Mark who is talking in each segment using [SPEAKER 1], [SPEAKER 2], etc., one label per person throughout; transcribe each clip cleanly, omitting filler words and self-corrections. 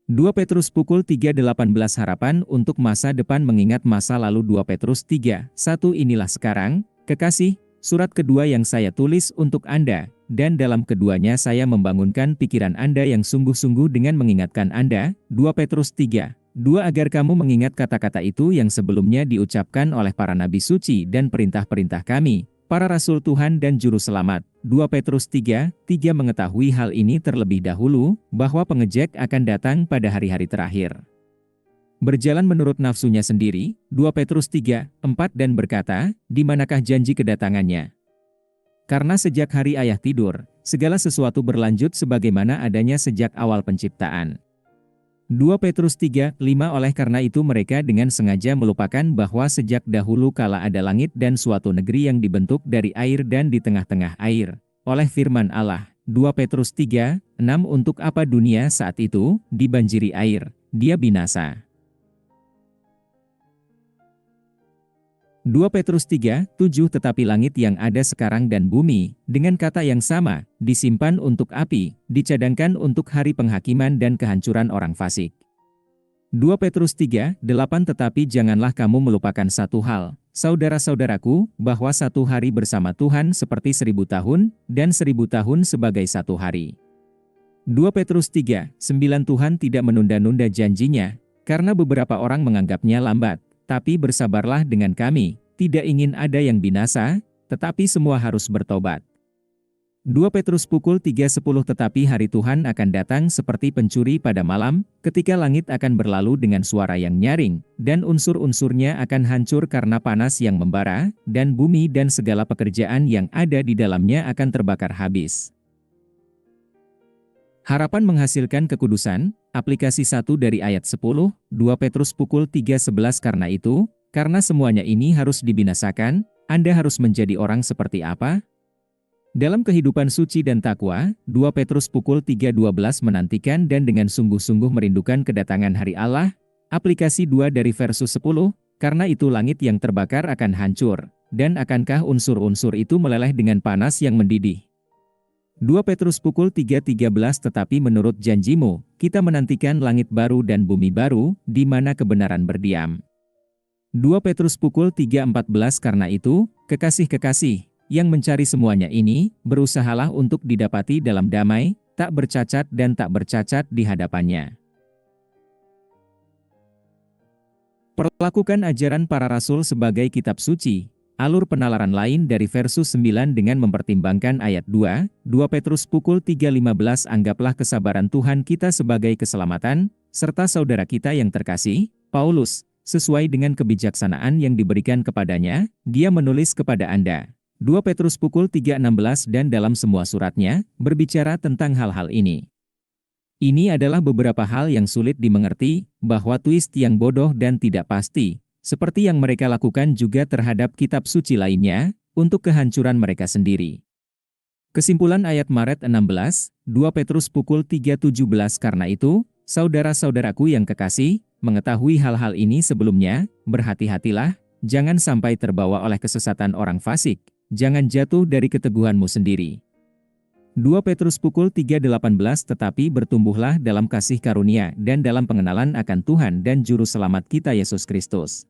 [SPEAKER 1] 2 Petrus pukul 3.18 harapan untuk masa depan mengingat masa lalu. 2 Petrus 3:1 Inilah sekarang, kekasih, surat kedua yang saya tulis untuk Anda, dan dalam keduanya saya membangunkan pikiran Anda yang sungguh-sungguh dengan mengingatkan Anda. 2 Petrus 3:2 Agar kamu mengingat kata-kata itu yang sebelumnya diucapkan oleh para nabi suci dan perintah-perintah kami, para rasul Tuhan dan juru selamat. 2 Petrus 3:3 Mengetahui hal ini terlebih dahulu, bahwa pengejek akan datang pada hari-hari terakhir. Berjalan menurut nafsunya sendiri. 2 Petrus 3:4 Dan berkata, di manakah janji kedatangannya? Karena sejak hari ayah tidur, segala sesuatu berlanjut sebagaimana adanya sejak awal penciptaan. 2 Petrus 3:5 Oleh karena itu mereka dengan sengaja melupakan bahwa sejak dahulu kala ada langit dan suatu negeri yang dibentuk dari air dan di tengah-tengah air, oleh firman Allah. 2 Petrus 3:6 Untuk apa dunia saat itu dibanjiri air, dia binasa. 2 Petrus 3:7 Tetapi langit yang ada sekarang dan bumi, dengan kata yang sama, disimpan untuk api, dicadangkan untuk hari penghakiman dan kehancuran orang fasik. 2 Petrus 3:8 Tetapi janganlah kamu melupakan satu hal, saudara-saudaraku, bahwa satu hari bersama Tuhan seperti 1000 tahun, dan 1000 tahun sebagai satu hari. 2 Petrus 3:9 Tuhan tidak menunda-nunda janjinya, karena beberapa orang menganggapnya lambat. Tapi bersabarlah dengan kami, tidak ingin ada yang binasa, tetapi semua harus bertobat. 2 Petrus pukul 3:10 Tetapi hari Tuhan akan datang seperti pencuri pada malam, ketika langit akan berlalu dengan suara yang nyaring, dan unsur-unsurnya akan hancur karena panas yang membara, dan bumi dan segala pekerjaan yang ada di dalamnya akan terbakar habis. Harapan menghasilkan kekudusan, aplikasi 1 dari ayat 10, 2 Petrus pukul 3:11 Karena semuanya ini harus dibinasakan, Anda harus menjadi orang seperti apa? Dalam kehidupan suci dan takwa, 2 Petrus pukul 3:12 menantikan dan dengan sungguh-sungguh merindukan kedatangan hari Allah, aplikasi 2 dari versus 10, karena itu langit yang terbakar akan hancur, dan akankah unsur-unsur itu meleleh dengan panas yang mendidih? 2 Petrus pukul 3:13 Tetapi menurut janjimu, kita menantikan langit baru dan bumi baru, di mana kebenaran berdiam. 2 Petrus pukul 3:14 Karena itu, kekasih-kekasih, yang mencari semuanya ini, berusahalah untuk didapati dalam damai, tak bercacat dan tak bercacat di hadapannya. Perlakukan ajaran para rasul sebagai kitab suci. Alur penalaran lain dari versus 9 dengan mempertimbangkan ayat 2 Petrus pukul 3:15 Anggaplah kesabaran Tuhan kita sebagai keselamatan, serta saudara kita yang terkasih, Paulus, sesuai dengan kebijaksanaan yang diberikan kepadanya, dia menulis kepada Anda. 2 Petrus pukul 3:16 Dan dalam semua suratnya, berbicara tentang hal-hal ini. Ini adalah beberapa hal yang sulit dimengerti, bahwa twist yang bodoh dan tidak pasti, seperti yang mereka lakukan juga terhadap kitab suci lainnya, untuk kehancuran mereka sendiri. Kesimpulan ayat Maret 16, 2 Petrus pukul 3:17 Karena itu, saudara-saudaraku yang kekasih, mengetahui hal-hal ini sebelumnya, berhati-hatilah, jangan sampai terbawa oleh kesesatan orang fasik, jangan jatuh dari keteguhanmu sendiri. 2 Petrus pukul 3:18 Tetapi bertumbuhlah dalam kasih karunia dan dalam pengenalan akan Tuhan dan Juru Selamat kita Yesus Kristus.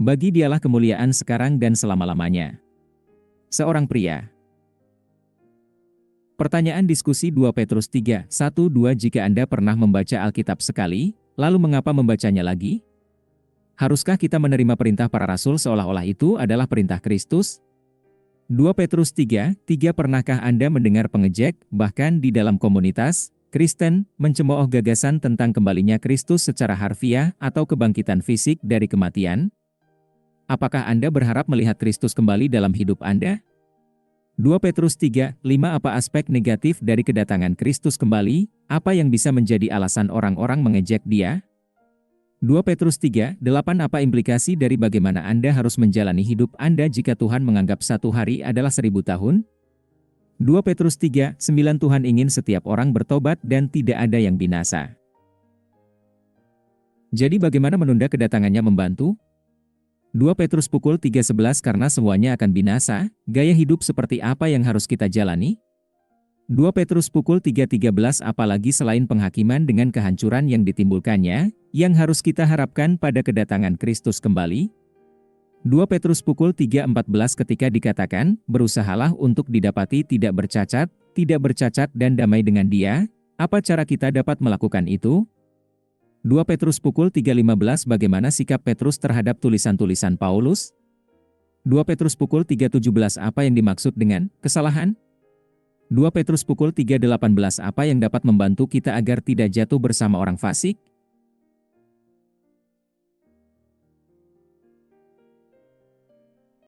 [SPEAKER 1] Bagi dialah kemuliaan sekarang dan selama-lamanya. Seorang pria. Pertanyaan diskusi 2 Petrus 3:1-2 Jika Anda pernah membaca Alkitab sekali, lalu mengapa membacanya lagi? Haruskah kita menerima perintah para rasul seolah-olah itu adalah perintah Kristus? 2 Petrus 3:3 Pernahkah Anda mendengar pengejek, bahkan di dalam komunitas Kristen, mencemooh gagasan tentang kembalinya Kristus secara harfiah atau kebangkitan fisik dari kematian? Apakah Anda berharap melihat Kristus kembali dalam hidup Anda? 2 Petrus 3:5 Apa aspek negatif dari kedatangan Kristus kembali? Apa yang bisa menjadi alasan orang-orang mengejek Dia? 2 Petrus 3:8 Apa implikasi dari bagaimana Anda harus menjalani hidup Anda jika Tuhan menganggap satu hari adalah 1000 tahun? 2 Petrus 3:9 Tuhan ingin setiap orang bertobat dan tidak ada yang binasa. Jadi bagaimana menunda kedatangannya membantu? 2 Petrus pukul 3:11 Karena semuanya akan binasa, gaya hidup seperti apa yang harus kita jalani? 2 Petrus pukul 3.13 apalagi selain penghakiman dengan kehancuran yang ditimbulkannya, yang harus kita harapkan pada kedatangan Kristus kembali? 2 Petrus pukul 3.14 ketika dikatakan, berusahalah untuk didapati tidak bercacat dan damai dengan Dia, apa cara kita dapat melakukan itu? 2 Petrus pukul 3.15 bagaimana sikap Petrus terhadap tulisan-tulisan Paulus? 2 Petrus pukul 3.17 apa yang dimaksud dengan kesalahan? 2 Petrus pukul 3.18 apa yang dapat membantu kita agar tidak jatuh bersama orang fasik?